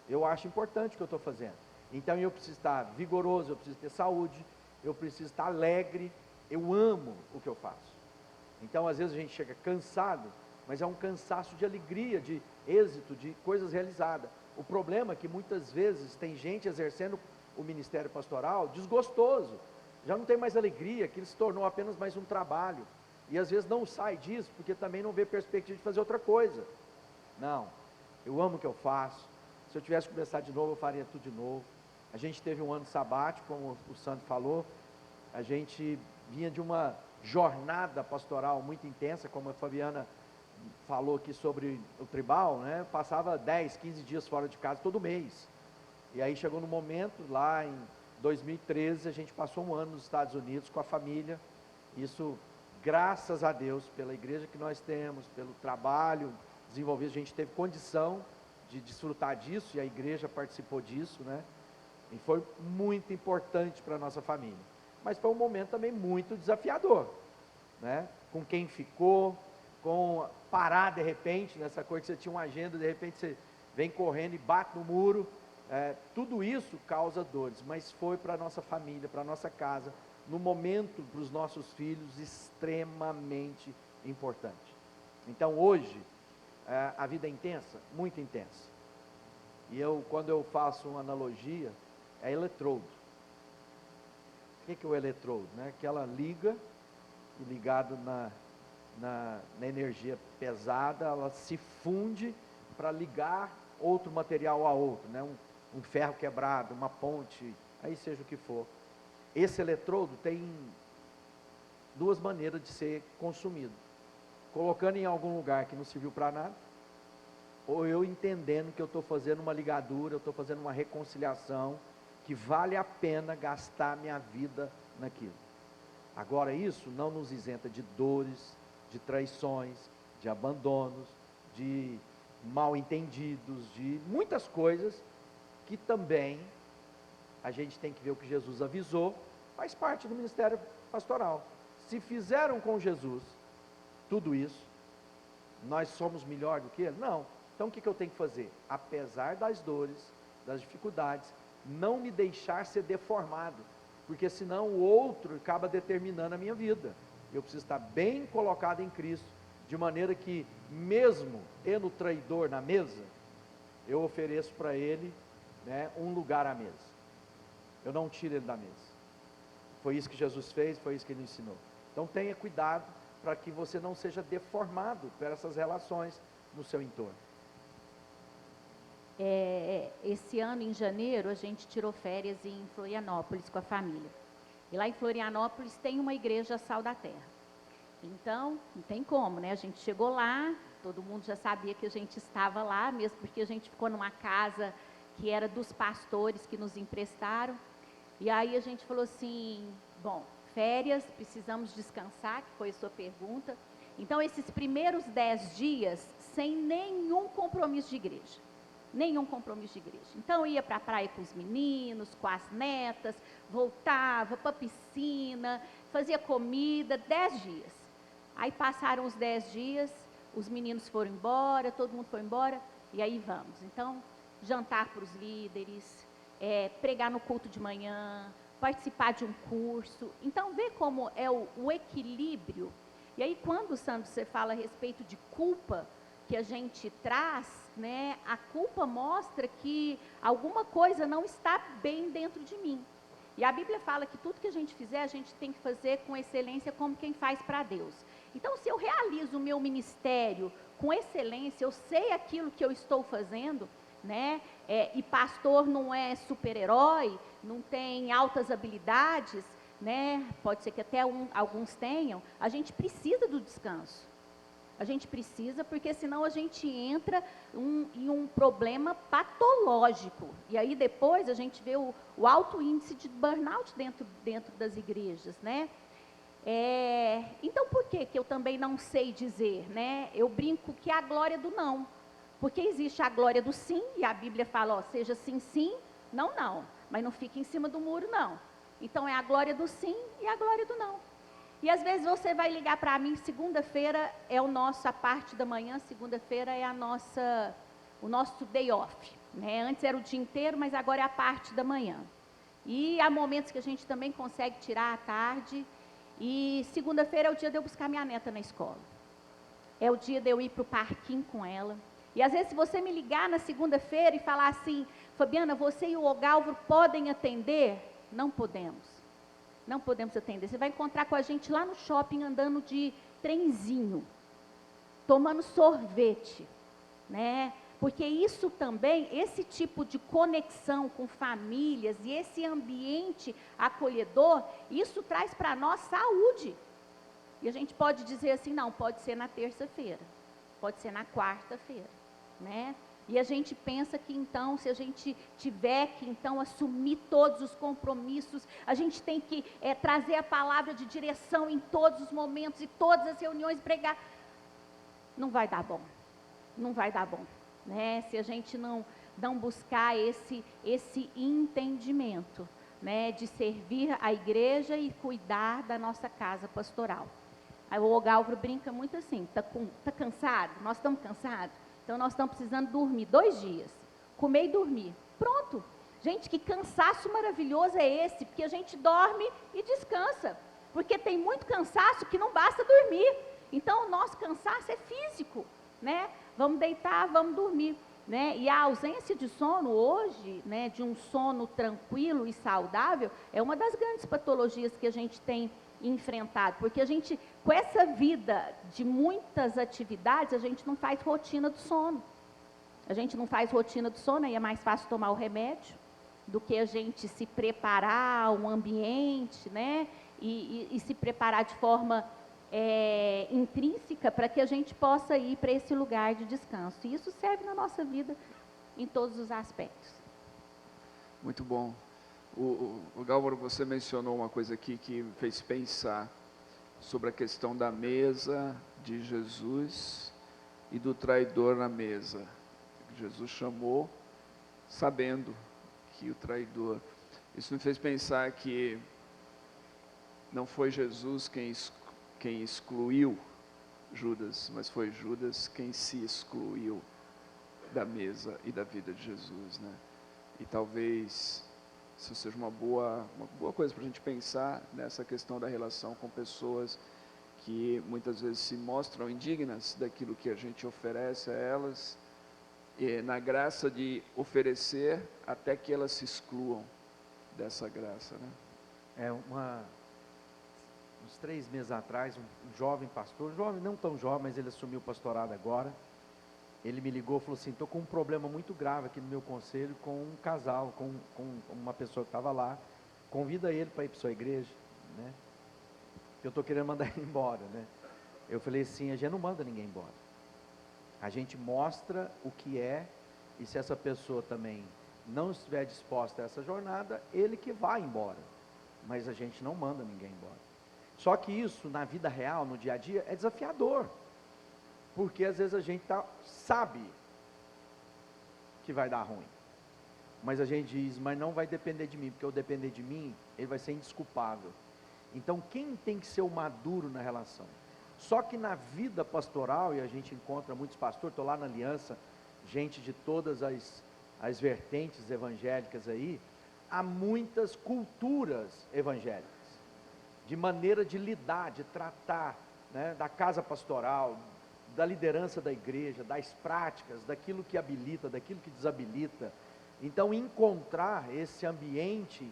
Eu acho importante o que eu estou fazendo, então eu preciso estar vigoroso, eu preciso ter saúde, eu preciso estar alegre, eu amo o que eu faço. Então às vezes a gente chega cansado, mas é um cansaço de alegria, de êxito, de coisas realizadas. O problema é que muitas vezes tem gente exercendo o ministério pastoral desgostoso, já não tem mais alegria, que ele se tornou apenas mais um trabalho, e às vezes não sai disso, porque também não vê perspectiva de fazer outra coisa. Não, eu amo o que eu faço, se eu tivesse que começar de novo, eu faria tudo de novo. A gente teve um ano sabático, como o Sandro falou, a gente vinha de uma jornada pastoral muito intensa, como a Fabiana falou aqui sobre o tribal, né? Passava 10, 15 dias fora de casa todo mês, e aí chegou no momento, lá em 2013, a gente passou um ano nos Estados Unidos com a família, isso graças a Deus, pela igreja que nós temos, pelo trabalho desenvolvido, a gente teve condição de desfrutar disso, e a igreja participou disso, né? E foi muito importante para a nossa família. Mas foi um momento também muito desafiador, né? Com quem ficou, com parar de repente, nessa coisa que você tinha uma agenda, de repente você vem correndo e bate no muro. Tudo isso causa dores, mas foi para a nossa família, para a nossa casa, no momento para os nossos filhos, extremamente importante. Então hoje, a vida é intensa, muito intensa. E quando eu faço uma analogia, é eletrodo. O que é o eletrodo? Que ela liga, e ligado na energia pesada, ela se funde para ligar outro material a outro, um ferro quebrado, uma ponte, aí seja o que for. Esse eletrodo tem duas maneiras de ser consumido: colocando em algum lugar que não serviu para nada, ou eu entendendo que eu estou fazendo uma ligadura, eu estou fazendo uma reconciliação, que vale a pena gastar minha vida naquilo. Agora, isso não nos isenta de dores, de traições, de abandonos, de mal entendidos, de muitas coisas que também a gente tem que ver o que Jesus avisou, faz parte do ministério pastoral. Se fizeram com Jesus tudo isso, nós somos melhor do que ele? Não. Então o que eu tenho que fazer? Apesar das dores, das dificuldades, não me deixar ser deformado, porque senão o outro acaba determinando a minha vida. Eu preciso estar bem colocado em Cristo, de maneira que, mesmo tendo o traidor na mesa, eu ofereço para ele um lugar à mesa. Eu não tiro ele da mesa. Foi isso que Jesus fez, foi isso que ele ensinou. Então tenha cuidado para que você não seja deformado por essas relações no seu entorno. Esse ano, em janeiro, a gente tirou férias em Florianópolis com a família. E lá em Florianópolis tem uma igreja Sal da Terra. Então, não tem como, A gente chegou lá, todo mundo já sabia que a gente estava lá, mesmo porque a gente ficou numa casa que era dos pastores que nos emprestaram. E aí a gente falou assim, bom, férias, precisamos descansar, que foi a sua pergunta. Então, esses primeiros 10 dias, sem nenhum compromisso de igreja. Nenhum compromisso de igreja. Então, ia para a praia com os meninos, com as netas, voltava para a piscina, fazia comida, 10 dias. Aí passaram os 10 dias, os meninos foram embora, todo mundo foi embora, e aí vamos. Então, jantar para os líderes, pregar no culto de manhã, participar de um curso. Então, vê como é o equilíbrio. E aí, quando, Sandro, você fala a respeito de culpa que a gente traz, a culpa mostra que alguma coisa não está bem dentro de mim. E a Bíblia fala que tudo que a gente fizer, a gente tem que fazer com excelência, como quem faz para Deus. Então, se eu realizo o meu ministério com excelência, eu sei aquilo que eu estou fazendo, e pastor não é super-herói, não tem altas habilidades, pode ser que até alguns tenham, a gente precisa do descanso. A gente precisa, porque senão a gente entra em um problema patológico. E aí depois a gente vê o alto índice de burnout dentro das igrejas, Então, por que eu também não sei dizer, Eu brinco que é a glória do não. Porque existe a glória do sim, e a Bíblia fala, seja sim, sim, não, não. Mas não fique em cima do muro, não. Então, é a glória do sim e a glória do não. E às vezes você vai ligar para mim, segunda-feira é a parte da manhã, segunda-feira é o nosso day off. Antes era o dia inteiro, mas agora é a parte da manhã. E há momentos que a gente também consegue tirar à tarde. E segunda-feira é o dia de eu buscar minha neta na escola. É o dia de eu ir para o parquinho com ela. E às vezes se você me ligar na segunda-feira e falar assim, Fabiana, você e o Ogalvo podem atender? Não podemos. Não podemos atender. Você vai encontrar com a gente lá no shopping, andando de trenzinho, tomando sorvete, Porque isso também, esse tipo de conexão com famílias e esse ambiente acolhedor, isso traz para nós saúde. E a gente pode dizer assim, não, pode ser na terça-feira, pode ser na quarta-feira, E a gente pensa que então, se a gente tiver que então assumir todos os compromissos, a gente tem que trazer a palavra de direção em todos os momentos e todas as reuniões, pregar. Não vai dar bom, não vai dar bom, Se a gente não buscar esse entendimento, de servir a igreja e cuidar da nossa casa pastoral. Aí o Galvro brinca muito assim, tá cansado? Nós estamos cansados? Então nós estamos precisando dormir 2 dias, comer e dormir. Pronto. Gente, que cansaço maravilhoso é esse, porque a gente dorme e descansa, porque tem muito cansaço que não basta dormir. Então o nosso cansaço é físico, né? Vamos deitar, vamos dormir. Né? E a ausência de sono hoje, né, de um sono tranquilo e saudável, é uma das grandes patologias que a gente tem enfrentado, porque a gente, com essa vida de muitas atividades, a gente não faz rotina do sono. A gente não faz rotina do sono, aí é mais fácil tomar o remédio do que a gente se preparar um ambiente, né, e se preparar de forma intrínseca para que a gente possa ir para esse lugar de descanso. E isso serve na nossa vida em todos os aspectos. Muito bom. O Galvaro, você mencionou uma coisa aqui que me fez pensar sobre a questão da mesa de Jesus e do traidor na mesa. Jesus chamou sabendo que o traidor... Isso me fez pensar que não foi Jesus quem excluiu Judas, mas foi Judas quem se excluiu da mesa e da vida de Jesus, né? E talvez isso seja uma boa coisa para a gente pensar nessa questão da relação com pessoas que muitas vezes se mostram indignas daquilo que a gente oferece a elas, e na graça de oferecer até que elas se excluam dessa graça, né? Uns 3 meses atrás, um jovem pastor, jovem, não tão jovem, mas ele assumiu o pastorado agora, ele me ligou e falou assim, estou com um problema muito grave aqui no meu conselho com um casal, com uma pessoa que estava lá, convida ele para ir para sua igreja, né? Eu estou querendo mandar ele embora, né? Eu falei assim, a gente não manda ninguém embora, a gente mostra o que é, e se essa pessoa também não estiver disposta a essa jornada, ele que vai embora, mas a gente não manda ninguém embora. Só que isso, na vida real, no dia a dia, é desafiador, porque às vezes a gente sabe que vai dar ruim, mas a gente diz, mas não vai depender de mim, porque eu depender de mim, ele vai ser indesculpável. Então quem tem que ser o maduro na relação? Só que na vida pastoral, e a gente encontra muitos pastores, estou lá na Aliança, gente de todas as vertentes evangélicas aí, há muitas culturas evangélicas, de maneira de lidar, de tratar, né, da casa pastoral, da liderança da igreja, das práticas, daquilo que habilita, daquilo que desabilita. Então encontrar esse ambiente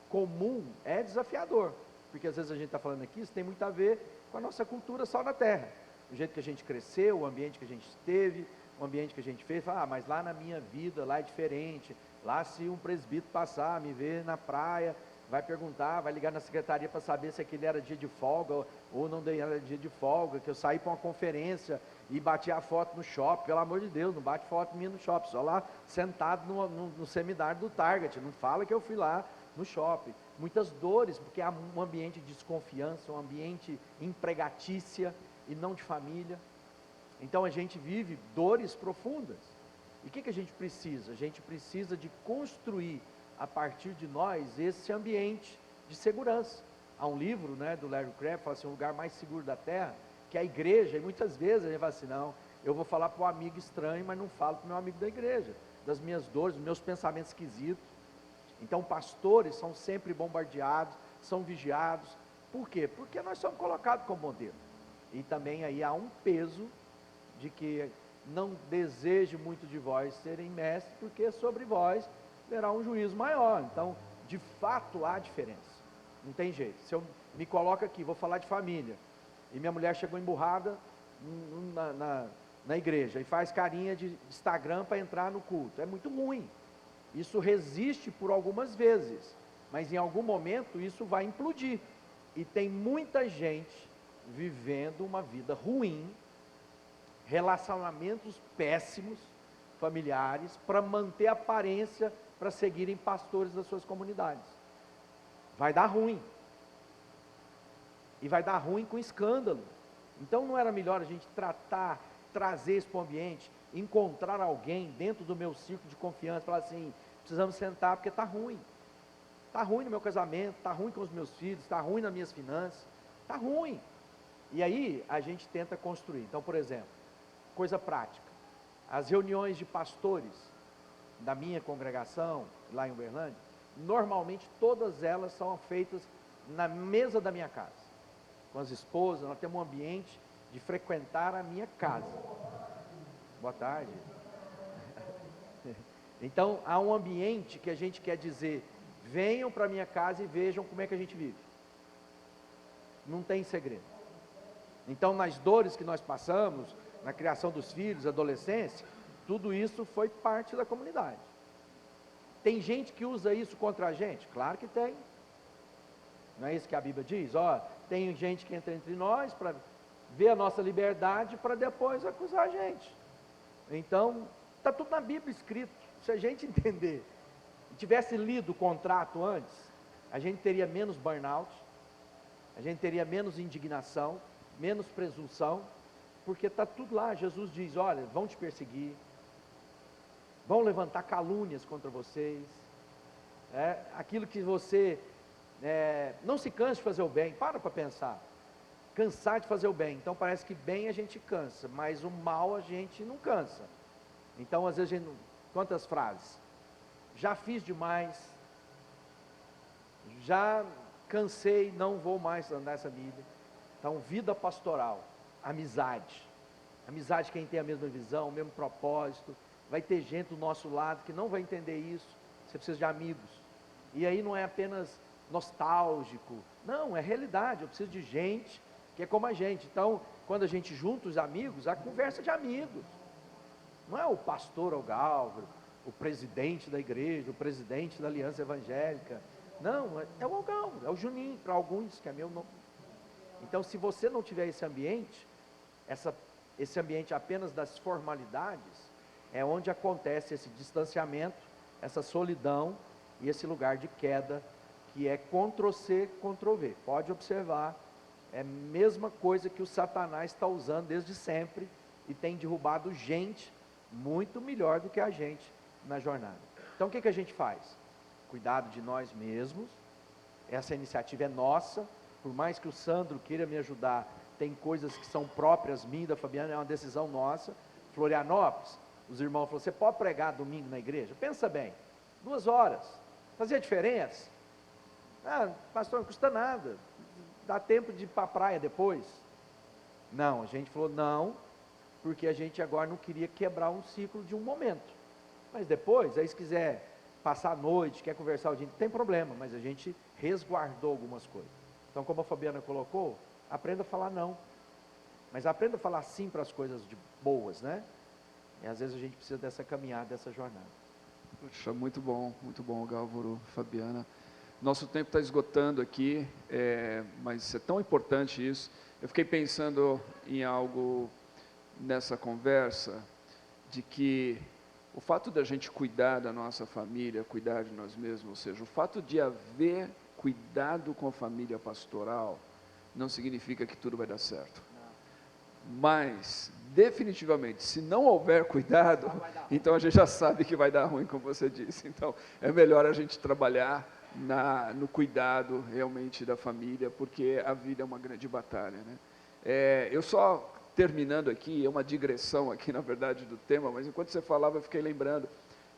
comum é desafiador, porque às vezes a gente está falando aqui, isso tem muito a ver com a nossa cultura sal da terra, o jeito que a gente cresceu, o ambiente que a gente teve, o ambiente que a gente fez, mas lá na minha vida, lá é diferente, lá se um presbítero passar, me ver na praia, vai perguntar, vai ligar na secretaria para saber se aquele era dia de folga ou não era dia de folga, que eu saí para uma conferência e bati a foto no shopping, pelo amor de Deus, não bate foto minha no shopping, só lá sentado no seminário do Target, não fala que eu fui lá no shopping. Muitas dores, porque há um ambiente de desconfiança, um ambiente empregatícia e não de família. Então a gente vive dores profundas. E o que a gente precisa? A gente precisa de construir a partir de nós esse ambiente de segurança. Há um livro, né, do Larry Crabb, fala assim, um lugar mais seguro da terra, que é a igreja, e muitas vezes a gente fala assim, não, eu vou falar para um amigo estranho, mas não falo para o meu amigo da igreja, das minhas dores, dos meus pensamentos esquisitos. Então pastores são sempre bombardeados, são vigiados. Por quê? Porque nós somos colocados como modelo. E também aí há um peso de que não deseje muito de vós serem mestres, porque sobre vós terá um juízo maior. Então, de fato, há diferença. Não tem jeito. Se eu me coloco aqui, vou falar de família, e minha mulher chegou emburrada na igreja, e faz carinha de Instagram para entrar no culto, é muito ruim. Isso resiste por algumas vezes, mas em algum momento isso vai implodir. E tem muita gente vivendo uma vida ruim, relacionamentos péssimos, familiares, para manter a aparência, para seguirem pastores das suas comunidades. Vai dar ruim. E vai dar ruim com escândalo. Então não era melhor a gente trazer isso para o ambiente, encontrar alguém dentro do meu círculo de confiança, falar assim, precisamos sentar porque está ruim. Está ruim no meu casamento, está ruim com os meus filhos, está ruim nas minhas finanças, está ruim. E aí a gente tenta construir. Então, por exemplo, coisa prática. As reuniões de pastores da minha congregação, lá em Uberlândia, normalmente todas elas são feitas na mesa da minha casa. Com as esposas, nós temos um ambiente de frequentar a minha casa. Boa tarde. Então, há um ambiente que a gente quer dizer, venham para a minha casa e vejam como é que a gente vive. Não tem segredo. Então, nas dores que nós passamos, na criação dos filhos, adolescência, tudo isso foi parte da comunidade. Tem gente que usa isso contra a gente? Claro que tem. Não é isso que a Bíblia diz? Ó, tem gente que entra entre nós para ver a nossa liberdade para depois acusar a gente. Então, está tudo na Bíblia escrito. Se a gente entender, tivesse lido o contrato antes, a gente teria menos burnout, a gente teria menos indignação, menos presunção, porque está tudo lá. Jesus diz, olha, vão te perseguir, vão levantar calúnias contra vocês, aquilo que você, não se canse de fazer o bem, para pensar, cansar de fazer o bem, então parece que bem a gente cansa, mas o mal a gente não cansa. Então às vezes a gente não, quantas frases, já fiz demais, já cansei, não vou mais andar essa vida. Então vida pastoral, amizade, quem tem a mesma visão, o mesmo propósito, vai ter gente do nosso lado que não vai entender isso, você precisa de amigos, e aí não é apenas nostálgico, não, é realidade, eu preciso de gente que é como a gente. Então, quando a gente junta os amigos, a conversa de amigos, não é o pastor Ogálvaro, o presidente da igreja, o presidente da Aliança Evangélica, não, é o Ogálvaro, é o Juninho, para alguns, que é meu nome. Então, se você não tiver esse ambiente, esse ambiente apenas das formalidades, é onde acontece esse distanciamento, essa solidão e esse lugar de queda, que é Ctrl-C, Ctrl-V. Pode observar, é a mesma coisa que o Satanás está usando desde sempre e tem derrubado gente muito melhor do que a gente na jornada. Então o que a gente faz? Cuidado de nós mesmos, essa iniciativa é nossa, por mais que o Sandro queira me ajudar, tem coisas que são próprias minhas, da Fabiana, é uma decisão nossa. Florianópolis, os irmãos falaram, você pode pregar domingo na igreja? Pensa bem, 2 horas, fazia diferença? Pastor, não custa nada, dá tempo de ir para a praia depois? Não, a gente falou não, porque a gente agora não queria quebrar um ciclo de um momento, mas depois, aí se quiser passar a noite, quer conversar o dia, não tem problema, mas a gente resguardou algumas coisas. Então, como a Fabiana colocou, aprenda a falar não, mas aprenda a falar sim para as coisas boas, né? E às vezes a gente precisa dessa caminhada, dessa jornada. Puxa, muito bom, Gálvaro, Fabiana. Nosso tempo está esgotando aqui, mas é tão importante isso. Eu fiquei pensando em algo nessa conversa, de que o fato da gente cuidar da nossa família, cuidar de nós mesmos, ou seja, o fato de haver cuidado com a família pastoral, não significa que tudo vai dar certo. Mas, definitivamente, se não houver cuidado, então a gente já sabe que vai dar ruim, como você disse. Então, é melhor a gente trabalhar no cuidado realmente da família, porque a vida é uma grande batalha, né? Eu só, terminando aqui, é uma digressão aqui, na verdade, do tema, mas enquanto você falava, eu fiquei lembrando,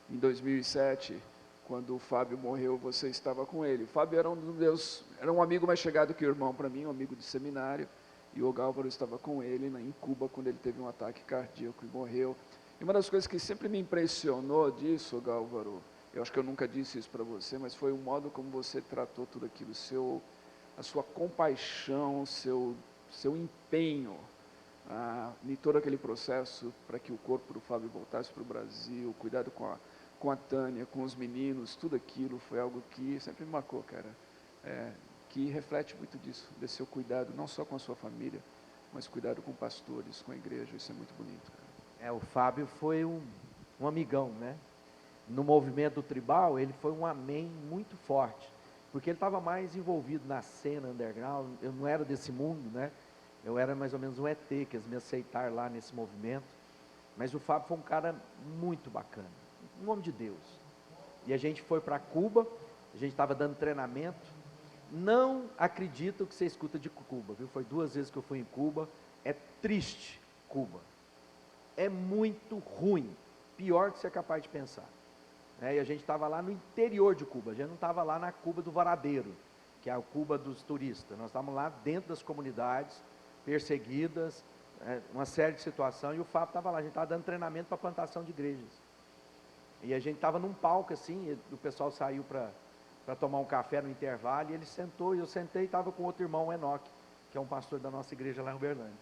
em 2007, quando o Fábio morreu, você estava com ele. O Fábio era um amigo mais chegado que o irmão para mim, um amigo de seminário, e o Gálvaro estava com ele em Cuba, quando ele teve um ataque cardíaco e morreu. E uma das coisas que sempre me impressionou disso, Gálvaro, eu acho que eu nunca disse isso para você, mas foi o modo como você tratou tudo aquilo, a sua compaixão, seu empenho em todo aquele processo para que o corpo do Fábio voltasse para o Brasil, cuidado com a Tânia, com os meninos, tudo aquilo foi algo que sempre me marcou, cara. Que reflete muito disso, desse seu cuidado, não só com a sua família, mas cuidado com pastores, com a igreja, isso é muito bonito, cara. O Fábio foi um amigão, né? No movimento tribal, ele foi um amém muito forte, porque ele estava mais envolvido na cena underground, eu não era desse mundo, né? Eu era mais ou menos um ET, que eles me aceitaram lá nesse movimento, mas o Fábio foi um cara muito bacana, um homem de Deus. E a gente foi para Cuba, a gente estava dando treinamento, não acredita o que você escuta de Cuba, viu? Foi 2 vezes que eu fui em Cuba, é triste Cuba, é muito ruim, pior do que você é capaz de pensar. E a gente estava lá no interior de Cuba, a gente não estava lá na Cuba do Varadeiro, que é a Cuba dos turistas, nós estávamos lá dentro das comunidades, perseguidas, uma série de situações, e o Fábio estava lá, a gente estava dando treinamento para plantação de igrejas, e a gente estava num palco assim, o pessoal saiu para tomar um café no intervalo, e ele sentou, e eu sentei e estava com outro irmão, o Enoque, que é um pastor da nossa igreja lá em Uberlândia,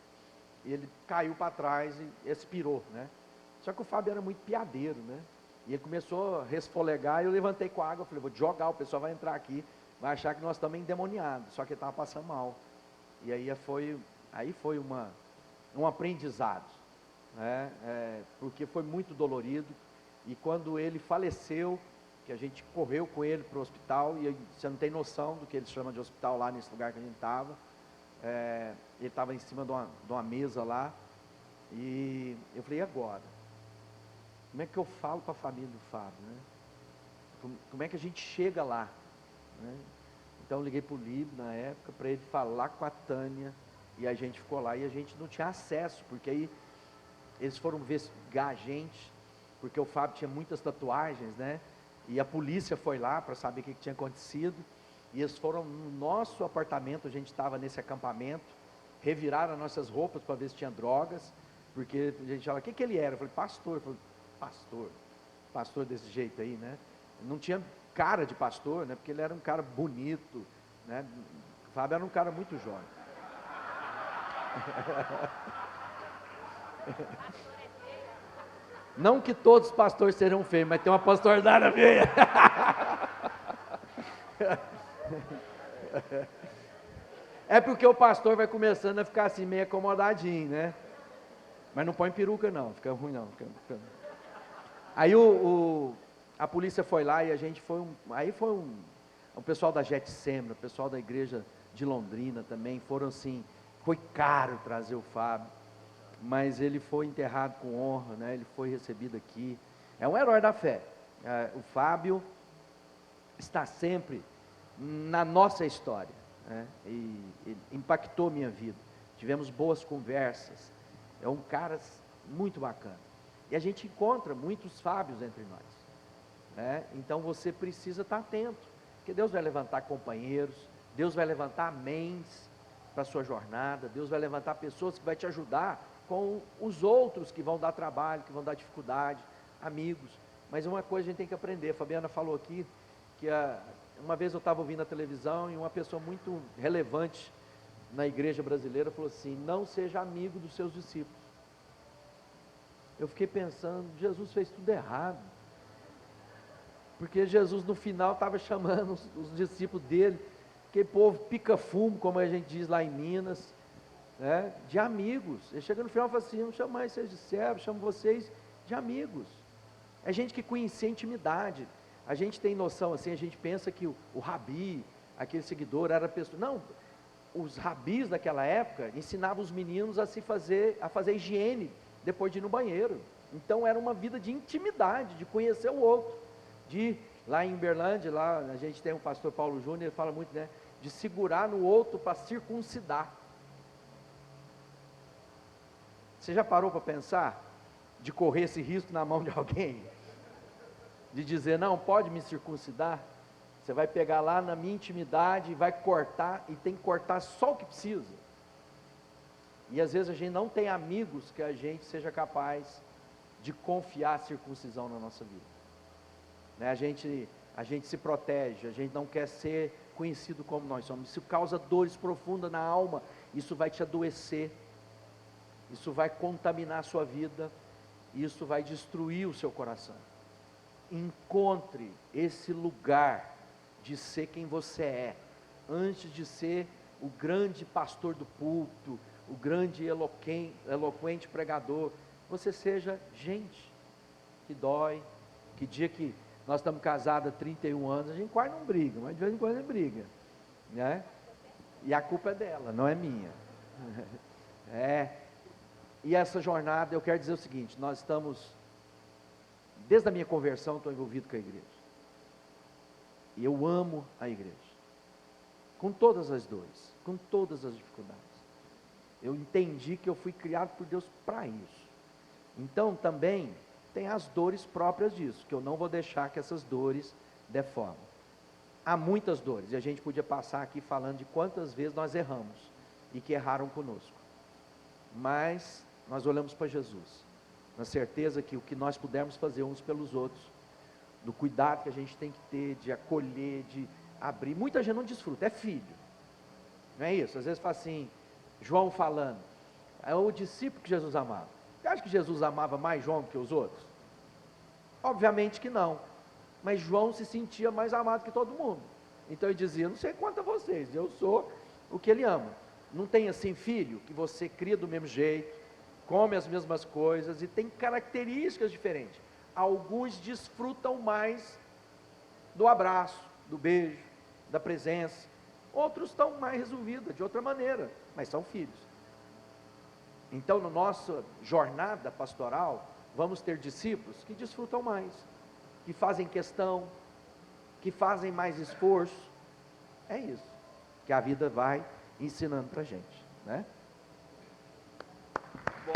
e ele caiu para trás e expirou, né? Só que o Fábio era muito piadeiro, né? E ele começou a resfolegar, e eu levantei com a água, falei, vou jogar, o pessoal vai entrar aqui, vai achar que nós estamos endemoniados, só que ele estava passando mal. E aí foi um aprendizado, né? Porque foi muito dolorido, e quando ele faleceu, que a gente correu com ele para o hospital, e você não tem noção do que eles chamam de hospital lá nesse lugar que a gente estava, ele estava em cima de uma mesa lá, e eu falei, e agora? Como é que eu falo para a família do Fábio, né? Como é que a gente chega lá, né? Então eu liguei para o Líbio na época, para ele falar com a Tânia, e a gente ficou lá, e a gente não tinha acesso, porque aí eles foram investigar a gente, porque o Fábio tinha muitas tatuagens, né? E a polícia foi lá para saber o que tinha acontecido, e eles foram no nosso apartamento, a gente estava nesse acampamento, reviraram as nossas roupas para ver se tinha drogas, porque a gente falava, o que ele era? Eu falei, pastor. Eu falei, pastor desse jeito aí, né? Não tinha cara de pastor, né? Porque ele era um cara bonito, né? O Fábio era um cara muito jovem. Não que todos os pastores serão feios, mas tem uma pastoridade feia. É porque o pastor vai começando a ficar assim meio acomodadinho, né? Mas não põe peruca não, fica ruim não. Aí a polícia foi lá e a gente foi o pessoal da Getsemane, o pessoal da igreja de Londrina também, foram assim, foi caro trazer o Fábio, mas ele foi enterrado com honra, né? Ele foi recebido aqui, é um herói da fé. O Fábio está sempre na nossa história, né? E impactou minha vida, tivemos boas conversas, é um cara muito bacana, e a gente encontra muitos Fábios entre nós, né? Então você precisa estar atento, porque Deus vai levantar companheiros, Deus vai levantar améns para a sua jornada, Deus vai levantar pessoas que vai te ajudar com os outros que vão dar trabalho, que vão dar dificuldade, amigos. Mas uma coisa a gente tem que aprender, a Fabiana falou aqui, que uma vez eu estava ouvindo a televisão e uma pessoa muito relevante na igreja brasileira falou assim, não seja amigo dos seus discípulos. Eu fiquei pensando, Jesus fez tudo errado, porque Jesus no final estava chamando os discípulos dele, aquele povo pica-fumo, como a gente diz lá em Minas, né, de amigos. Ele chega no final e fala assim, não chamo mais vocês de servos, chamo vocês de amigos. É gente que conhecia a intimidade. A gente tem noção assim, a gente pensa que o rabi, aquele seguidor, era pessoa. Não, os rabis daquela época ensinavam os meninos a fazer higiene depois de ir no banheiro. Então era uma vida de intimidade, de conhecer o outro. Lá em Uberlândia, lá a gente tem o pastor Paulo Júnior, ele fala muito, né, de segurar no outro para circuncidar. Você já parou para pensar de correr esse risco na mão de alguém? De dizer, não, pode me circuncidar? Você vai pegar lá na minha intimidade e vai cortar, e tem que cortar só o que precisa. E às vezes a gente não tem amigos que a gente seja capaz de confiar a circuncisão na nossa vida, né? A gente se protege, a gente não quer ser conhecido como nós somos. Isso causa dores profundas na alma, isso vai te adoecer, isso vai contaminar a sua vida, isso vai destruir o seu coração. Encontre esse lugar de ser quem você é, antes de ser o grande pastor do púlpito, o grande eloquente pregador. Você seja gente que dói, que dia que nós estamos casados há 31 anos, a gente quase não briga, mas de vez em quando a gente briga, né? E a culpa é dela, não é minha. E essa jornada, eu quero dizer o seguinte, nós estamos, desde a minha conversão, estou envolvido com a igreja, e eu amo a igreja, com todas as dores, com todas as dificuldades. Eu entendi que eu fui criado por Deus para isso. Então também tem as dores próprias disso, que eu não vou deixar que essas dores deformem. Há muitas dores, e a gente podia passar aqui falando de quantas vezes nós erramos, e que erraram conosco. Mas nós olhamos para Jesus, na certeza que o que nós pudermos fazer uns pelos outros, do cuidado que a gente tem que ter, de acolher, de abrir. Muita gente não desfruta, é filho, não é isso? Às vezes fala assim, João falando, é o discípulo que Jesus amava. Você acha que Jesus amava mais João do que os outros? Obviamente que não, mas João se sentia mais amado que todo mundo. Então ele dizia, não sei quanto a vocês, eu sou o que ele ama. Não tem assim filho, que você cria do mesmo jeito, come as mesmas coisas e tem características diferentes. Alguns desfrutam mais do abraço, do beijo, da presença. Outros estão mais resolvidos, de outra maneira, mas são filhos. Então, na nossa jornada pastoral, vamos ter discípulos que desfrutam mais, que fazem questão, que fazem mais esforço. É isso que a vida vai ensinando para a gente, né? Bom.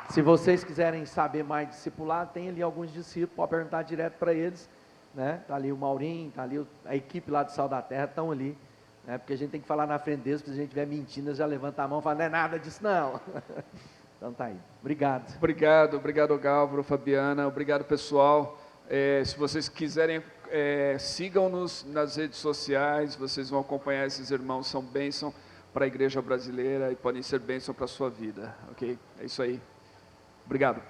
Se vocês quiserem saber mais de discipulado, tem ali alguns discípulos, pode perguntar direto para eles, né? Está ali o Maurinho, está ali a equipe lá do Sal da Terra, estão ali, né? Porque a gente tem que falar na frente deles, se a gente estiver mentindo, eles já levanta a mão e fala, não é nada disso não. Então tá aí, obrigado. Obrigado Gálvaro, Fabiana, obrigado pessoal. Se vocês quiserem, sigam-nos nas redes sociais, vocês vão acompanhar esses irmãos, são bênção para a igreja brasileira e podem ser bênção para a sua vida, ok? É isso aí. Obrigado.